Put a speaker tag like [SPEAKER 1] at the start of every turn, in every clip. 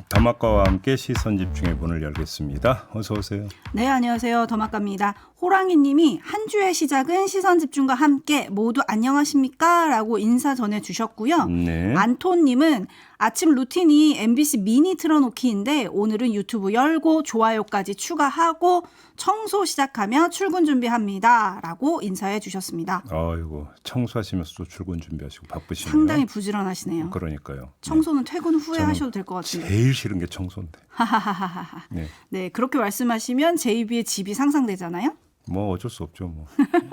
[SPEAKER 1] 더마카와 함께 시선 집중의 문을 열겠습니다. 어서 오세요.
[SPEAKER 2] 네, 안녕하세요. 더마카입니다. 호랑이님이 한 주의 시작은 시선 집중과 함께 모두 안녕하십니까? 라고 인사 전해주셨고요.
[SPEAKER 1] 네.
[SPEAKER 2] 안톤님은 아침 루틴이 MBC 미니 틀어놓기인데 오늘은 유튜브 열고 좋아요까지 추가하고 청소 시작하며 출근 준비합니다. 라고 인사해 주셨습니다.
[SPEAKER 1] 아이고 청소하시면서도 출근 준비하시고 바쁘시네요.
[SPEAKER 2] 상당히 부지런하시네요.
[SPEAKER 1] 그러니까요.
[SPEAKER 2] 청소는 퇴근 후에
[SPEAKER 1] 저는
[SPEAKER 2] 하셔도 될 것 같은데.
[SPEAKER 1] 제일 싫은 게 청소인데. 네.
[SPEAKER 2] 네, 그렇게 말씀하시면 JB의 집이 상상되잖아요.
[SPEAKER 1] 뭐 어쩔 수 없죠. 뭐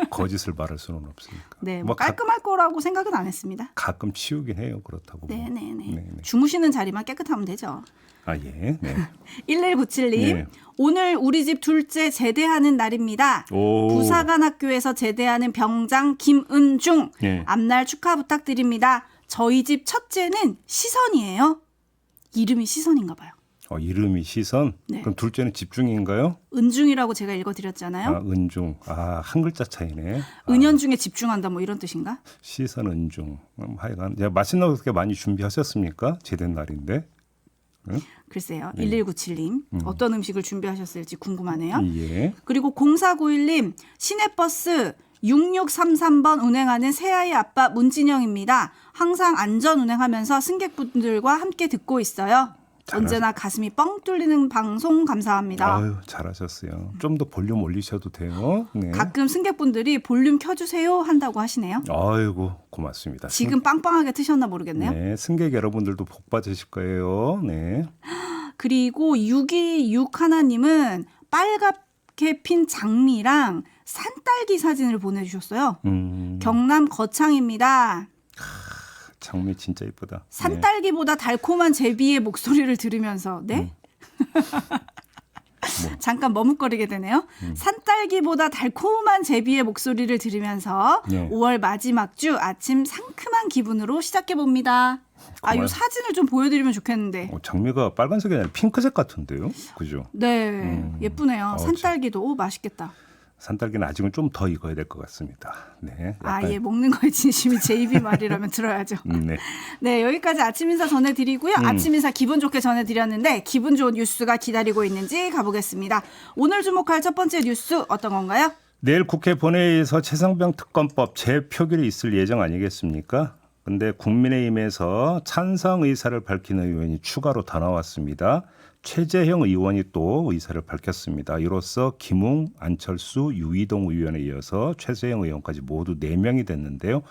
[SPEAKER 1] 거짓을 말할 수는 없으니까.
[SPEAKER 2] 네,
[SPEAKER 1] 뭐
[SPEAKER 2] 깔끔할 거라고 생각은 안 했습니다.
[SPEAKER 1] 가끔 치우긴 해요. 그렇다고. 뭐.
[SPEAKER 2] 네네네.
[SPEAKER 1] 네네.
[SPEAKER 2] 주무시는 자리만 깨끗하면 되죠.
[SPEAKER 1] 아 예. 네.
[SPEAKER 2] 1197님,
[SPEAKER 1] 네.
[SPEAKER 2] 오늘 우리 집 둘째 제대하는 날입니다.
[SPEAKER 1] 오.
[SPEAKER 2] 부사관학교에서 제대하는 병장 김은중.
[SPEAKER 1] 네.
[SPEAKER 2] 앞날 축하 부탁드립니다. 저희 집 첫째는 시선이에요. 이름이 시선인가 봐요.
[SPEAKER 1] 이름이 시선.
[SPEAKER 2] 네.
[SPEAKER 1] 그럼 둘째는 집중인가요?
[SPEAKER 2] 은중이라고 제가 읽어드렸잖아요.
[SPEAKER 1] 아 은중. 한 글자 차이네.
[SPEAKER 2] 은연중에 집중한다 뭐 이런 뜻인가?
[SPEAKER 1] 시선 은중. 하여간 맛있는 거 많이 준비하셨습니까? 제된 날인데. 응?
[SPEAKER 2] 글쎄요.
[SPEAKER 1] 네.
[SPEAKER 2] 1197님 어떤 음식을 준비하셨을지 궁금하네요.
[SPEAKER 1] 예.
[SPEAKER 2] 그리고 0491님 시내버스 6633번 운행하는 새아이 아빠 문진영입니다. 항상 안전 운행하면서 승객분들과 함께 듣고 있어요. 언제나 가슴이 뻥 뚫리는 방송 감사합니다.
[SPEAKER 1] 아유, 잘하셨어요. 좀 더 볼륨 올리셔도 돼요. 네.
[SPEAKER 2] 가끔 승객분들이 볼륨 켜주세요 한다고 하시네요.
[SPEAKER 1] 아이고 고맙습니다.
[SPEAKER 2] 지금 빵빵하게 트셨나 모르겠네요.
[SPEAKER 1] 네, 승객 여러분들도 복 받으실 거예요. 네.
[SPEAKER 2] 그리고 626 하나님은 빨갛게 핀 장미랑 산딸기 사진을 보내주셨어요. 경남 거창입니다.
[SPEAKER 1] 장미 진짜 이쁘다.
[SPEAKER 2] 산딸기보다 달콤한 제비의 목소리를 들으면서 네? 잠깐 머뭇거리게 되네요. 산딸기보다 달콤한 제비의 목소리를 들으면서
[SPEAKER 1] 네.
[SPEAKER 2] 5월 마지막 주 아침 상큼한 기분으로 시작해봅니다. 이 사진을 좀 보여드리면 좋겠는데.
[SPEAKER 1] 장미가 빨간색이 아니라 핑크색 같은데요? 그죠?
[SPEAKER 2] 네, 예쁘네요. 산딸기도 맛있겠다.
[SPEAKER 1] 산딸기는 아직은 좀 더 익어야 될 것 같습니다. 네.
[SPEAKER 2] 예, 먹는 거에 진심이 제 입이 말이라면 들어야죠.
[SPEAKER 1] 네.
[SPEAKER 2] 네, 여기까지 아침 인사 전해드리고요. 아침 인사 기분 좋게 전해드렸는데 기분 좋은 뉴스가 기다리고 있는지 가보겠습니다. 오늘 주목할 첫 번째 뉴스 어떤 건가요?
[SPEAKER 1] 내일 국회 본회의에서 최상병 특검법 재표결이 있을 예정 아니겠습니까? 근데 국민의힘에서 찬성 의사를 밝히는 의원이 추가로 더 나왔습니다. 최재형 의원이 또 의사를 밝혔습니다. 이로써 김웅, 안철수, 유이동 의원에 이어서 최재형 의원까지 모두 4명이 됐는데요.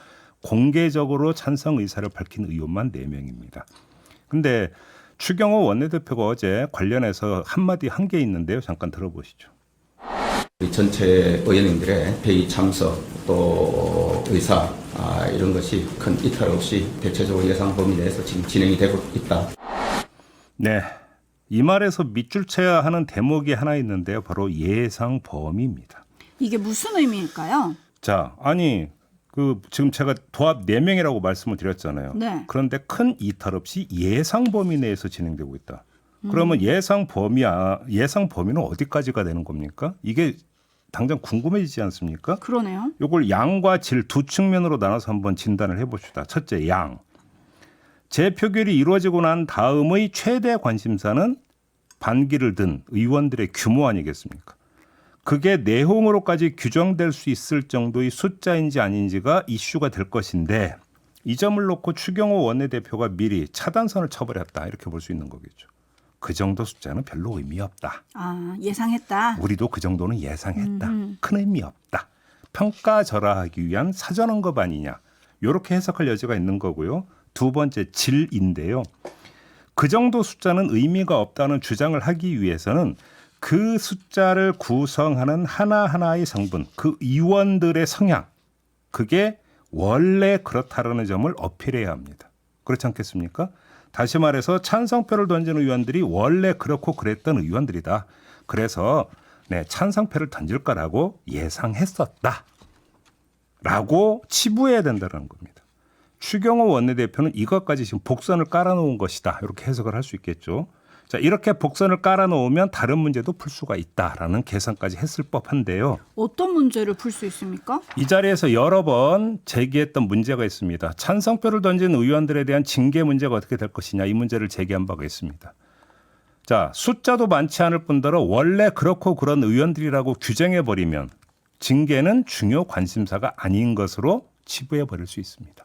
[SPEAKER 1] 공개적으로 찬성 의사를 밝힌 의원만 4명입니다. 근데 추경호 원내대표가 어제 관련해서 한마디 한 게 있는데요. 잠깐 들어보시죠.
[SPEAKER 3] 전체 의원님들의 회의 참석 또 의사 이런 것이 큰 이탈 없이 대체적으로 예상 범위 내에서 지금 진행이 되고 있다.
[SPEAKER 1] 네. 이 말에서 밑줄 쳐야 하는 대목이 하나 있는데요. 바로 예상 범위입니다.
[SPEAKER 2] 이게 무슨 의미일까요?
[SPEAKER 1] 자, 지금 제가 도합 4명이라고 말씀을 드렸잖아요.
[SPEAKER 2] 네.
[SPEAKER 1] 그런데 큰 이탈 없이 예상 범위 내에서 진행되고 있다. 그러면 예상 범위는 어디까지가 되는 겁니까? 이게 당장 궁금해지지 않습니까?
[SPEAKER 2] 그러네요.
[SPEAKER 1] 이걸 양과 질 두 측면으로 나눠서 한번 진단을 해봅시다. 첫째, 양. 재표결이 이루어지고 난 다음의 최대 관심사는 반기를 든 의원들의 규모 아니겠습니까? 그게 내용으로까지 규정될 수 있을 정도의 숫자인지 아닌지가 이슈가 될 것인데 이 점을 놓고 추경호 원내대표가 미리 차단선을 쳐버렸다 이렇게 볼 수 있는 거겠죠. 그 정도 숫자는 별로 의미 없다.
[SPEAKER 2] 예상했다.
[SPEAKER 1] 우리도 그 정도는 예상했다. 큰 의미 없다. 평가절하하기 위한 사전 언급 아니냐. 이렇게 해석할 여지가 있는 거고요. 두 번째 질인데요. 그 정도 숫자는 의미가 없다는 주장을 하기 위해서는 그 숫자를 구성하는 하나하나의 성분, 그 의원들의 성향, 그게 원래 그렇다라는 점을 어필해야 합니다. 그렇지 않겠습니까? 다시 말해서 찬성표를 던진 의원들이 원래 그렇고 그랬던 의원들이다. 그래서 찬성표를 던질 거라고 예상했었다. 라고 치부해야 된다는 겁니다. 추경호 원내대표는 이것까지 지금 복선을 깔아놓은 것이다. 이렇게 해석을 할 수 있겠죠. 자, 이렇게 복선을 깔아놓으면 다른 문제도 풀 수가 있다라는 계산까지 했을 법한데요.
[SPEAKER 2] 어떤 문제를 풀 수 있습니까?
[SPEAKER 1] 이 자리에서 여러 번 제기했던 문제가 있습니다. 찬성표를 던진 의원들에 대한 징계 문제가 어떻게 될 것이냐, 이 문제를 제기한 바가 있습니다. 자, 숫자도 많지 않을 뿐더러 원래 그렇고 그런 의원들이라고 규정해버리면 징계는 중요 관심사가 아닌 것으로 치부해버릴 수 있습니다.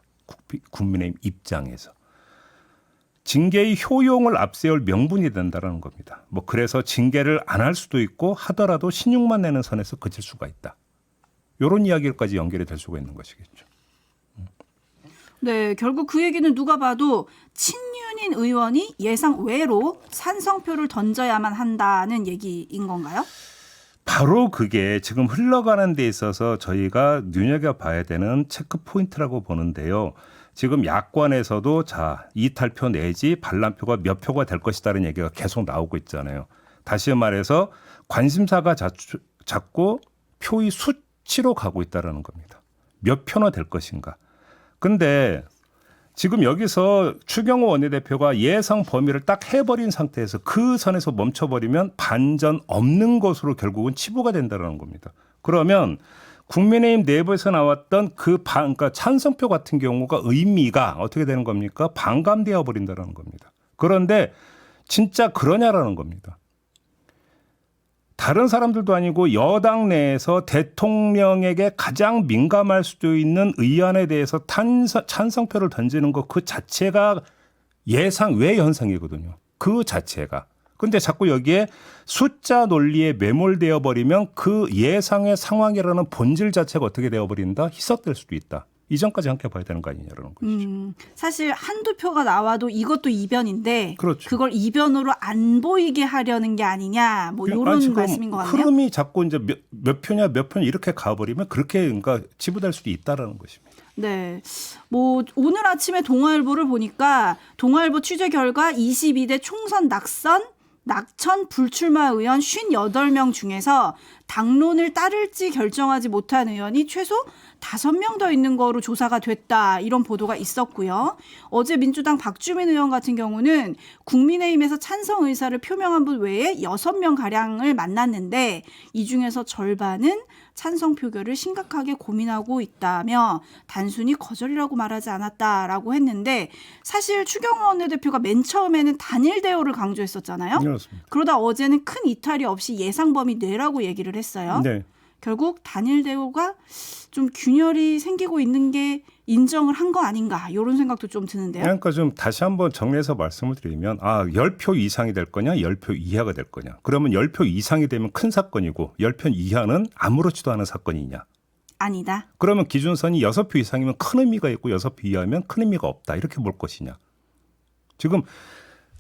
[SPEAKER 1] 국민의힘 입장에서. 징계의 효용을 앞세울 명분이 된다는 겁니다. 뭐 그래서 징계를 안 할 수도 있고 하더라도 신용만 내는 선에서 그칠 수가 있다. 이런 이야기까지 연결이 될 수가 있는 것이겠죠.
[SPEAKER 2] 네, 결국 그 얘기는 누가 봐도 친윤인 의원이 예상 외로 찬성표를 던져야만 한다는 얘기인 건가요?
[SPEAKER 1] 바로 그게 지금 흘러가는 데 있어서 저희가 눈여겨봐야 되는 체크 포인트라고 보는데요. 지금 야권에서도 자, 이탈표 내지 반란표가 몇 표가 될 것이다라는 얘기가 계속 나오고 있잖아요. 다시 말해서 관심사가 자꾸 표의 수치로 가고 있다는 겁니다. 몇 표나 될 것인가. 근데 지금 여기서 추경호 원내대표가 예상 범위를 딱 해버린 상태에서 그 선에서 멈춰버리면 반전 없는 것으로 결국은 치부가 된다는 겁니다. 그러면 국민의힘 내부에서 나왔던 그러니까 찬성표 같은 경우가 의미가 어떻게 되는 겁니까? 반감되어 버린다는 겁니다. 그런데 진짜 그러냐라는 겁니다. 다른 사람들도 아니고 여당 내에서 대통령에게 가장 민감할 수도 있는 의안에 대해서 찬성표를 던지는 것 그 자체가 예상 외 현상이거든요. 그 자체가. 근데 자꾸 여기에 숫자 논리에 매몰되어 버리면 그 예상의 상황이라는 본질 자체가 어떻게 되어 버린다? 희석될 수도 있다. 이전까지 함께 봐야 되는 거 아니냐라는 것이죠.
[SPEAKER 2] 사실 한두 표가 나와도 이것도 이변인데
[SPEAKER 1] 그렇죠.
[SPEAKER 2] 그걸 이변으로 안 보이게 하려는 게 아니냐 뭐 이런 말씀인 것 같네요.
[SPEAKER 1] 흐름이 자꾸 이제 몇 표냐 이렇게 가버리면 그렇게 그러니까 치부될 수도 있다라는 것입니다.
[SPEAKER 2] 네. 뭐 오늘 아침에 동아일보를 보니까 동아일보 취재 결과 22대 총선 낙천 불출마 의원 58명 중에서 당론을 따를지 결정하지 못한 의원이 최소 5명 더 있는 거로 조사가 됐다. 이런 보도가 있었고요. 어제 민주당 박주민 의원 같은 경우는 국민의힘에서 찬성 의사를 표명한 분 외에 6명가량을 만났는데 이 중에서 절반은 찬성 표결을 심각하게 고민하고 있다며 단순히 거절이라고 말하지 않았다라고 했는데 사실 추경호 원내대표가 맨 처음에는 단일 대우를 강조했었잖아요.
[SPEAKER 1] 그렇습니다.
[SPEAKER 2] 그러다 어제는 큰 이탈이 없이 예상 범위 내라고 얘기를 했어요.
[SPEAKER 1] 네.
[SPEAKER 2] 결국 단일 대우가 좀 균열이 생기고 있는 게 인정을 한 거 아닌가 이런 생각도 좀 드는데요.
[SPEAKER 1] 그러니까 좀 다시 한번 정리해서 말씀을 드리면 10표 이상이 될 거냐 10표 이하가 될 거냐. 그러면 10표 이상이 되면 큰 사건이고 10표 이하는 아무렇지도 않은 사건이냐.
[SPEAKER 2] 아니다.
[SPEAKER 1] 그러면 기준선이 6표 이상이면 큰 의미가 있고 6표 이하면 큰 의미가 없다. 이렇게 볼 것이냐. 지금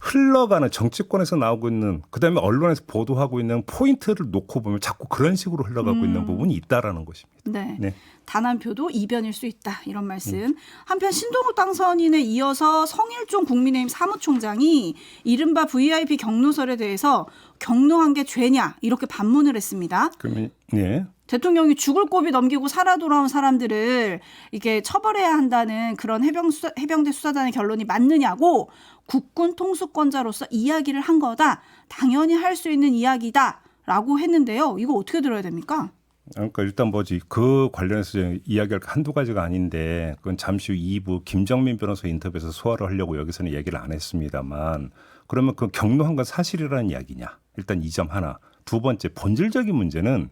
[SPEAKER 1] 흘러가는 정치권에서 나오고 있는 그다음에 언론에서 보도하고 있는 포인트를 놓고 보면 자꾸 그런 식으로 흘러가고 있는 부분이 있다라는 것입니다.
[SPEAKER 2] 네.
[SPEAKER 1] 네.
[SPEAKER 2] 단 한 표도 이변일 수 있다. 이런 말씀. 한편 신동욱 당선인에 이어서 성일종 국민의힘 사무총장이 이른바 VIP 경로설에 대해서 경로한 게 죄냐 이렇게 반문을 했습니다.
[SPEAKER 1] 그러면 네.
[SPEAKER 2] 대통령이 죽을 고비 넘기고 살아 돌아온 사람들을 이게 처벌해야 한다는 그런 해병대 수사단의 결론이 맞느냐고 국군 통수권자로서 이야기를 한 거다. 당연히 할 수 있는 이야기다라고 했는데요. 이거 어떻게 들어야 됩니까?
[SPEAKER 1] 그러니까 일단 그 관련해서 이야기할 한두 가지가 아닌데 그건 잠시 후 2부 김정민 변호사 인터뷰에서 소화를 하려고 여기서는 얘기를 안 했습니다만 그러면 그 경로한 건 사실이라는 이야기냐. 일단 이 점 하나. 두 번째 본질적인 문제는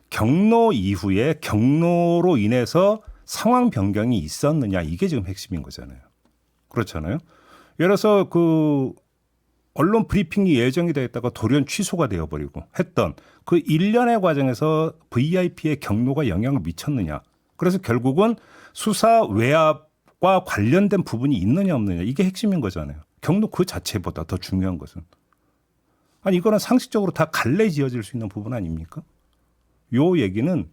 [SPEAKER 1] 경로 이후에 경로로 인해서 상황 변경이 있었느냐 이게 지금 핵심인 거잖아요. 그렇잖아요. 예를 들어서 그 언론 브리핑이 예정이 되어 있다가 돌연 취소가 되어버리고 했던 그 일련의 과정에서 VIP의 경로가 영향을 미쳤느냐. 그래서 결국은 수사 외압과 관련된 부분이 있느냐 없느냐 이게 핵심인 거잖아요. 경로 그 자체보다 더 중요한 것은. 아니 이거는 상식적으로 다 갈래지어질 수 있는 부분 아닙니까? 요 얘기는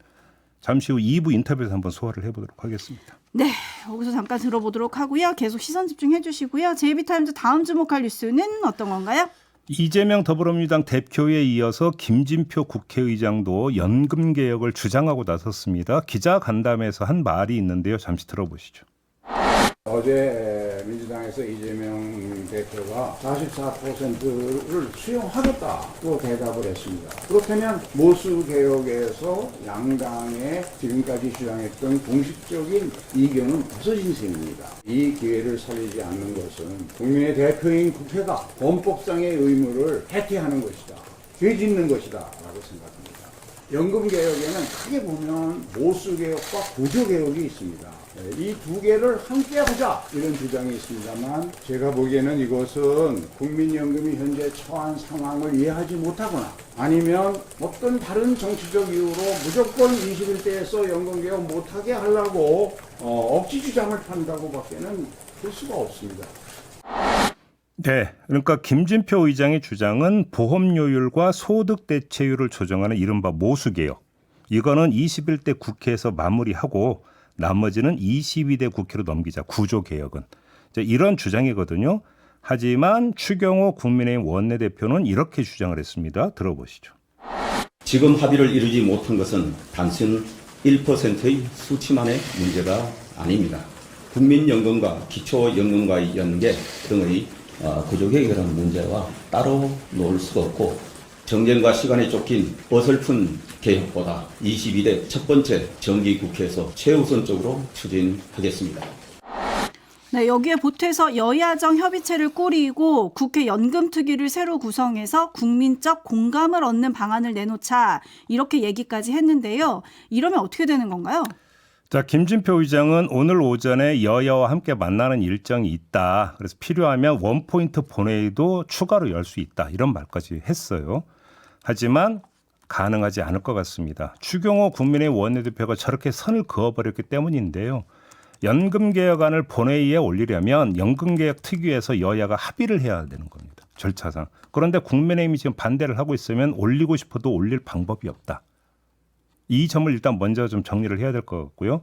[SPEAKER 1] 잠시 후 2부 인터뷰에서 한번 소화를 해보도록 하겠습니다.
[SPEAKER 2] 네, 여기서 잠깐 들어보도록 하고요. 계속 시선 집중해 주시고요. JB타임즈 다음 주목할 뉴스는 어떤 건가요?
[SPEAKER 1] 이재명 더불어민주당 대표에 이어서 김진표 국회의장도 연금 개혁을 주장하고 나섰습니다. 기자 간담회에서 한 말이 있는데요. 잠시 들어보시죠.
[SPEAKER 4] 어제 민주당에서 이재명 대표가 44%를 수용하겠다고 대답을 했습니다. 그렇다면 모수개혁에서 양당의 지금까지 주장했던 공식적인 이견은 없어진 셈입니다. 이 기회를 살리지 않는 것은 국민의 대표인 국회가 헌법상의 의무를 해태하는 것이다. 죄 짓는 것이다 라고 생각합니다. 연금개혁에는 크게 보면 모수개혁과 구조개혁이 있습니다. 이 두 개를 함께 하자 이런 주장이 있습니다만 제가 보기에는 이것은 국민연금이 현재 처한 상황을 이해하지 못하거나 아니면 어떤 다른 정치적 이유로 무조건 21대에서 연금개혁 못하게 하려고 억지 주장을 한다고 밖에는 볼 수가 없습니다.
[SPEAKER 1] 네, 그러니까 김진표 의장의 주장은 보험료율과 소득 대체율을 조정하는 이른바 모수개혁. 이거는 21대 국회에서 마무리하고 나머지는 22대 국회로 넘기자, 구조개혁은. 이런 주장이거든요. 하지만 추경호 국민의힘 원내대표는 이렇게 주장을 했습니다. 들어보시죠.
[SPEAKER 3] 지금 합의를 이루지 못한 것은 단순 1%의 수치만의 문제가 아닙니다. 국민연금과 기초연금과의 연계 등의 구조개혁이라는 문제와 따로 놓을 수가 없고 정쟁과 시간에 쫓긴 어설픈 개혁보다 22대 첫 번째 정기국회에서 최우선적으로 추진하겠습니다.
[SPEAKER 2] 네, 여기에 보태서 여야정 협의체를 꾸리고 국회 연금특위를 새로 구성해서 국민적 공감을 얻는 방안을 내놓자 이렇게 얘기까지 했는데요. 이러면 어떻게 되는 건가요?
[SPEAKER 1] 자, 김진표 의장은 오늘 오전에 여야와 함께 만나는 일정이 있다. 그래서 필요하면 원포인트 본회의도 추가로 열 수 있다. 이런 말까지 했어요. 하지만 가능하지 않을 것 같습니다. 추경호 국민의힘 원내대표가 저렇게 선을 그어버렸기 때문인데요. 연금개혁안을 본회의에 올리려면 연금개혁 특위에서 여야가 합의를 해야 되는 겁니다. 절차상. 그런데 국민의힘이 지금 반대를 하고 있으면 올리고 싶어도 올릴 방법이 없다. 이 점을 일단 먼저 좀 정리를 해야 될 것 같고요.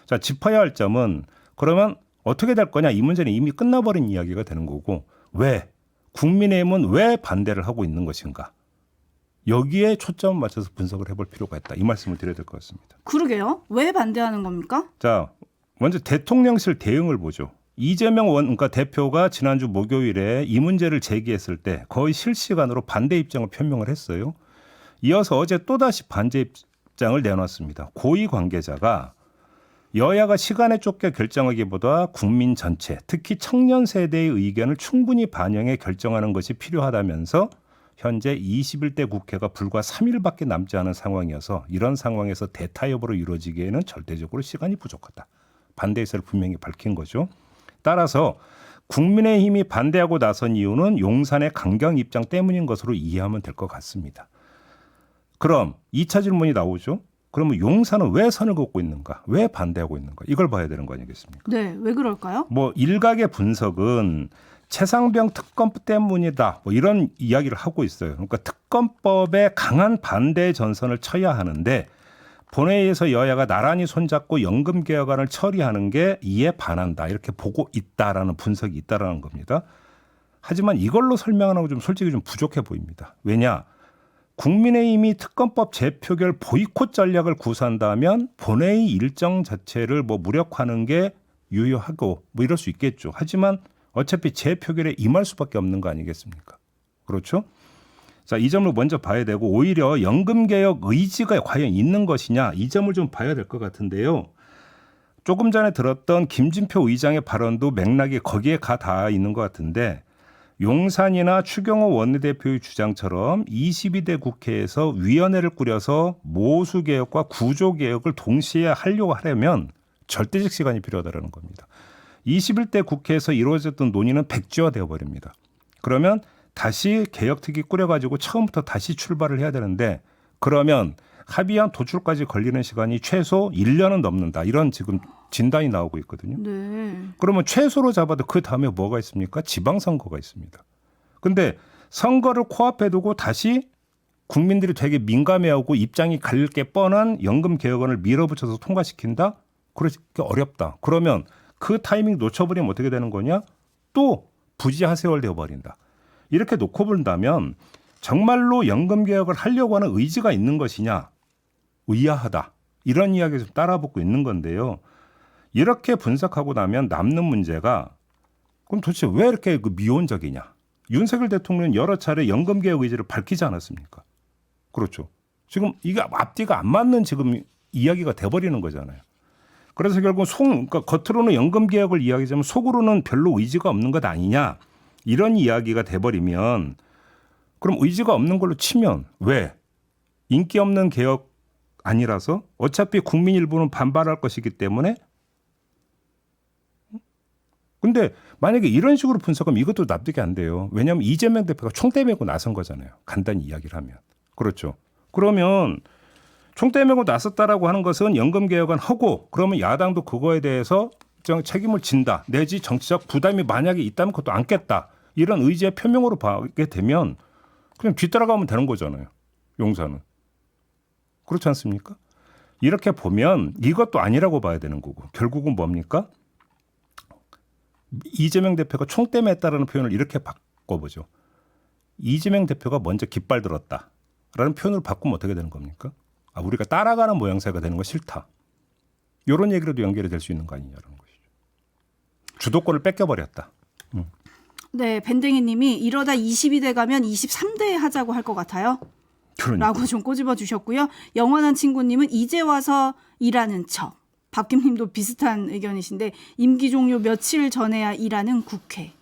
[SPEAKER 1] 자, 짚어야 할 점은 그러면 어떻게 될 거냐. 이 문제는 이미 끝나버린 이야기가 되는 거고 왜? 국민의힘은 왜 반대를 하고 있는 것인가? 여기에 초점을 맞춰서 분석을 해볼 필요가 있다. 이 말씀을 드려야 될 것 같습니다.
[SPEAKER 2] 그러게요. 왜 반대하는 겁니까?
[SPEAKER 1] 자, 먼저 대통령실 대응을 보죠. 이재명 그러니까 대표가 지난주 목요일에 이 문제를 제기했을 때 거의 실시간으로 반대 입장을 표명을 했어요. 이어서 어제 또다시 반대 입장을 내놨습니다. 고위 관계자가 여야가 시간에 쫓겨 결정하기보다 국민 전체, 특히 청년 세대의 의견을 충분히 반영해 결정하는 것이 필요하다면서 현재 21대 국회가 불과 3일밖에 남지 않은 상황이어서 이런 상황에서 대타협으로 이루어지기에는 절대적으로 시간이 부족하다. 반대 의사를 분명히 밝힌 거죠. 따라서 국민의힘이 반대하고 나선 이유는 용산의 강경 입장 때문인 것으로 이해하면 될 것 같습니다. 그럼 2차 질문이 나오죠. 그러면 용산은 왜 선을 긋고 있는가? 왜 반대하고 있는가? 이걸 봐야 되는 거 아니겠습니까?
[SPEAKER 2] 네, 왜 그럴까요?
[SPEAKER 1] 일각의 분석은 최상병 특검법 때문이다. 이런 이야기를 하고 있어요. 그러니까 특검법에 강한 반대 전선을 쳐야 하는데 본회의에서 여야가 나란히 손잡고 연금개혁안을 처리하는 게 이에 반한다. 이렇게 보고 있다라는 분석이 있다라는 겁니다. 하지만 이걸로 설명하는 건 좀 솔직히 좀 부족해 보입니다. 왜냐? 국민의힘이 특검법 재표결 보이콧 전략을 구사한다면 본회의 일정 자체를 무력화하는 게 유효하고 이럴 수 있겠죠. 하지만 어차피 재표결에 임할 수밖에 없는 거 아니겠습니까? 그렇죠? 자, 이 점을 먼저 봐야 되고 오히려 연금개혁 의지가 과연 있는 것이냐 이 점을 좀 봐야 될 것 같은데요. 조금 전에 들었던 김진표 의장의 발언도 맥락이 거기에 가 닿아 있는 것 같은데 용산이나 추경호 원내대표의 주장처럼 22대 국회에서 위원회를 꾸려서 모수개혁과 구조개혁을 동시에 하려고 하려면 절대적 시간이 필요하다는 겁니다. 21대 국회에서 이루어졌던 논의는 백지화되어 버립니다. 그러면 다시 개혁특위 꾸려가지고 처음부터 다시 출발을 해야 되는데 그러면 합의안 도출까지 걸리는 시간이 최소 1년은 넘는다. 이런 지금 진단이 나오고 있거든요.
[SPEAKER 2] 네.
[SPEAKER 1] 그러면 최소로 잡아도 그 다음에 뭐가 있습니까? 지방선거가 있습니다. 근데 선거를 코앞에 두고 다시 국민들이 되게 민감해하고 입장이 갈릴 게 뻔한 연금개혁안을 밀어붙여서 통과시킨다? 그렇게 어렵다. 그러면 그 타이밍 놓쳐버리면 어떻게 되는 거냐? 또 부지하세월 되어버린다. 이렇게 놓고 본다면 정말로 연금개혁을 하려고 하는 의지가 있는 것이냐? 의아하다. 이런 이야기 좀 따라붙고 있는 건데요. 이렇게 분석하고 나면 남는 문제가 그럼 도대체 왜 이렇게 그 미온적이냐. 윤석열 대통령은 여러 차례 연금개혁 의지를 밝히지 않았습니까? 그렇죠. 지금 이게 앞뒤가 안 맞는 지금 이야기가 돼버리는 거잖아요. 그래서 결국 그러니까 겉으로는 연금개혁을 이야기하지만 속으로는 별로 의지가 없는 것 아니냐. 이런 이야기가 돼버리면 그럼 의지가 없는 걸로 치면 왜? 인기 없는 개혁 아니라서 어차피 국민 일부는 반발할 것이기 때문에 근데 만약에 이런 식으로 분석하면 이것도 납득이 안 돼요. 왜냐하면 이재명 대표가 총대 메고 나선 거잖아요. 간단히 이야기를 하면. 그렇죠. 그러면 총대 메고 나섰다라고 하는 것은 연금개혁은 하고 그러면 야당도 그거에 대해서 책임을 진다. 내지 정치적 부담이 만약에 있다면 그것도 안겠다. 이런 의지의 표명으로 보게 되면 그냥 뒤따라가면 되는 거잖아요. 용산은. 그렇지 않습니까? 이렇게 보면 이것도 아니라고 봐야 되는 거고 결국은 뭡니까? 이재명 대표가 총대 맸다라는 표현을 이렇게 바꿔보죠. 이재명 대표가 먼저 깃발 들었다라는 표현을 바꾸면 어떻게 되는 겁니까? 우리가 따라가는 모양새가 되는 거 싫다. 이런 얘기로도 연결이 될 수 있는 거 아니냐는 것이죠. 주도권을 뺏겨버렸다.
[SPEAKER 2] 네, 밴댕이 님이 이러다 22대 가면 23대 하자고 할 것 같아요.
[SPEAKER 1] 그러니까.
[SPEAKER 2] 라고 좀 꼬집어 주셨고요. 영원한 친구님은 이제 와서 일하는 척. 박김님도 비슷한 의견이신데 임기 종료 며칠 전에야 일하는 국회.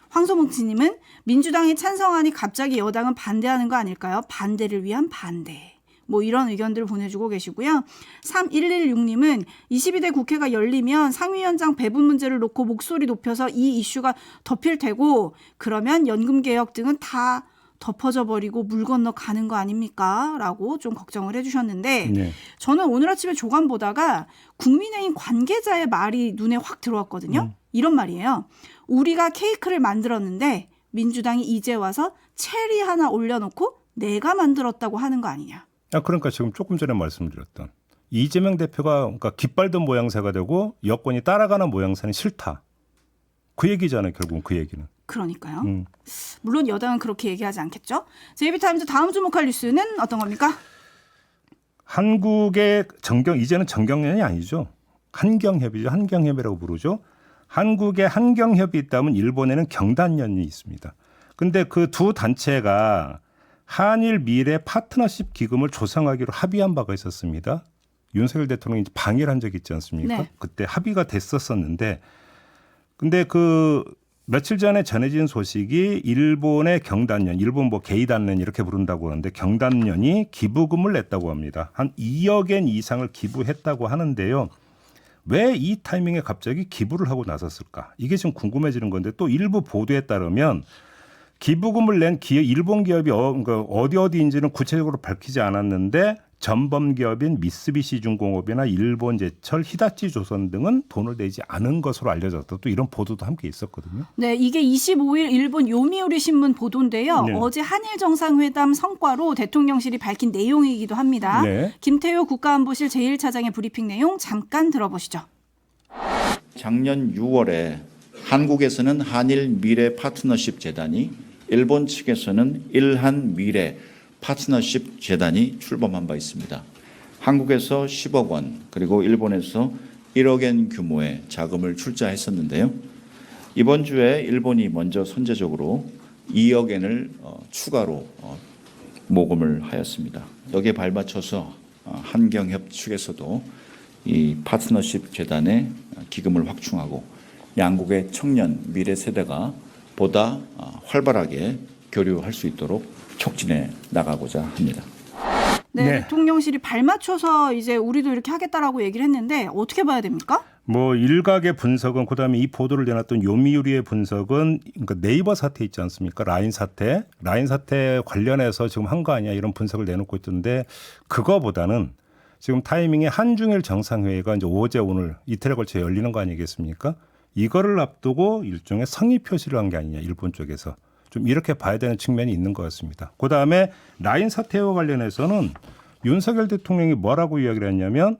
[SPEAKER 2] 황소뭉치님은 민주당이 찬성하니 갑자기 여당은 반대하는 거 아닐까요? 반대를 위한 반대. 뭐 이런 의견들을 보내주고 계시고요. 3116님은 22대 국회가 열리면 상위원장 배분 문제를 놓고 목소리 높여서 이 이슈가 덮일 테고 그러면 연금개혁 등은 다 덮어져 버리고 물 건너 가는 거 아닙니까? 라고 좀 걱정을 해주셨는데
[SPEAKER 1] 네.
[SPEAKER 2] 저는 오늘 아침에 조간 보다가 국민의힘 관계자의 말이 눈에 확 들어왔거든요. 이런 말이에요. 우리가 케이크를 만들었는데 민주당이 이제 와서 체리 하나 올려놓고 내가 만들었다고 하는 거 아니냐.
[SPEAKER 1] 그러니까 지금 조금 전에 말씀드렸던 이재명 대표가 그러니까 깃발든 모양새가 되고 여권이 따라가는 모양새는 싫다. 그 얘기잖아요. 결국은 그 얘기는.
[SPEAKER 2] 그러니까요. 물론 여당은 그렇게 얘기하지 않겠죠. JB타임즈 다음 주목할 뉴스는 어떤 겁니까?
[SPEAKER 1] 한국의 이제는 정경련이 아니죠. 한경협이죠. 한경협이라고 부르죠. 한국에 한경협이 있다면 일본에는 경단련이 있습니다. 근데 그 두 단체가 한일 미래 파트너십 기금을 조성하기로 합의한 바가 있었습니다. 윤석열 대통령이 방해를 한 적이 있지 않습니까?
[SPEAKER 2] 네.
[SPEAKER 1] 그때 합의가 됐었었는데 근데 그 며칠 전에 전해진 소식이 일본의 경단련, 일본 뭐 게이단련 이렇게 부른다고 하는데 경단련이 기부금을 냈다고 합니다. 한 2억 엔 이상을 기부했다고 하는데요. 왜 이 타이밍에 갑자기 기부를 하고 나섰을까? 이게 지금 궁금해지는 건데 또 일부 보도에 따르면 기부금을 낸 일본 기업이 어디인지는 구체적으로 밝히지 않았는데 전범 기업인 미쓰비시 중공업이나 일본제철, 히다치 조선 등은 돈을 내지 않은 것으로 알려졌다. 또 이런 보도도 함께 있었거든요.
[SPEAKER 2] 네, 이게 25일 일본 요미우리 신문 보도인데요.
[SPEAKER 1] 네.
[SPEAKER 2] 어제 한일 정상회담 성과로 대통령실이 밝힌 내용이기도 합니다.
[SPEAKER 1] 네.
[SPEAKER 2] 김태효 국가안보실 제1차장의 브리핑 내용 잠깐 들어보시죠.
[SPEAKER 5] 작년 6월에 한국에서는 한일 미래 파트너십 재단이 일본 측에서는 일한 미래 파트너십 재단이 출범한 바 있습니다. 한국에서 10억 원 그리고 일본에서 1억 엔 규모의 자금을 출자했었는데요. 이번 주에 일본이 먼저 선제적으로 2억 엔을 추가로 모금을 하였습니다. 여기에 발맞춰서 한경협 측에서도 이 파트너십 재단에 기금을 확충하고 양국의 청년 미래 세대가 보다 활발하게 교류할 수 있도록 촉진해 나가고자 합니다.
[SPEAKER 2] 네,
[SPEAKER 1] 네.
[SPEAKER 2] 대통령실이 발맞춰서 이제 우리도 이렇게 하겠다라고 얘기를 했는데 어떻게 봐야 됩니까?
[SPEAKER 1] 뭐 일각의 분석은 그다음에 이 보도를 내놨던 요미우리의 분석은 그러니까 네이버 사태 있지 않습니까? 라인 사태 관련해서 지금 한 거 아니야 이런 분석을 내놓고 있던데 그거보다는 지금 타이밍에 한중일 정상회의가 이제 어제 오늘 이틀에 걸쳐 열리는 거 아니겠습니까? 이거를 앞두고 일종의 성의 표시를 한 게 아니냐 일본 쪽에서. 좀 이렇게 봐야 되는 측면이 있는 것 같습니다. 그다음에 라인 사태와 관련해서는 윤석열 대통령이 뭐라고 이야기를 했냐면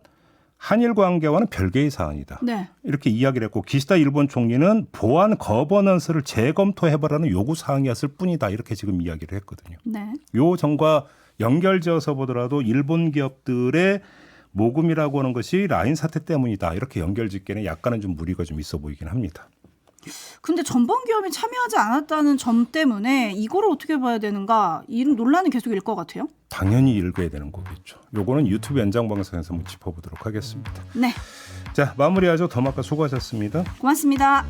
[SPEAKER 1] 한일 관계와는 별개의 사안이다.
[SPEAKER 2] 네.
[SPEAKER 1] 이렇게 이야기를 했고 기시다 일본 총리는 보안 거버넌스를 재검토해보라는 요구사항이었을 뿐이다. 이렇게 지금 이야기를 했거든요.
[SPEAKER 2] 네.
[SPEAKER 1] 요 점과 연결지어서 보더라도 일본 기업들의 모금이라고 하는 것이 라인 사태 때문이다. 이렇게 연결짓기에는 약간은 좀 무리가 좀 있어 보이긴 합니다.
[SPEAKER 2] 근데 전범기업이 참여하지 않았다는 점 때문에 이거를 어떻게 봐야 되는가 이런 논란은 계속 일 것 같아요.
[SPEAKER 1] 당연히 읽어야 되는 거겠죠. 요거는 유튜브 연장 방송에서 한번 짚어보도록 하겠습니다.
[SPEAKER 2] 네,
[SPEAKER 1] 자, 마무리하죠. 더마카 수고하셨습니다.
[SPEAKER 2] 고맙습니다.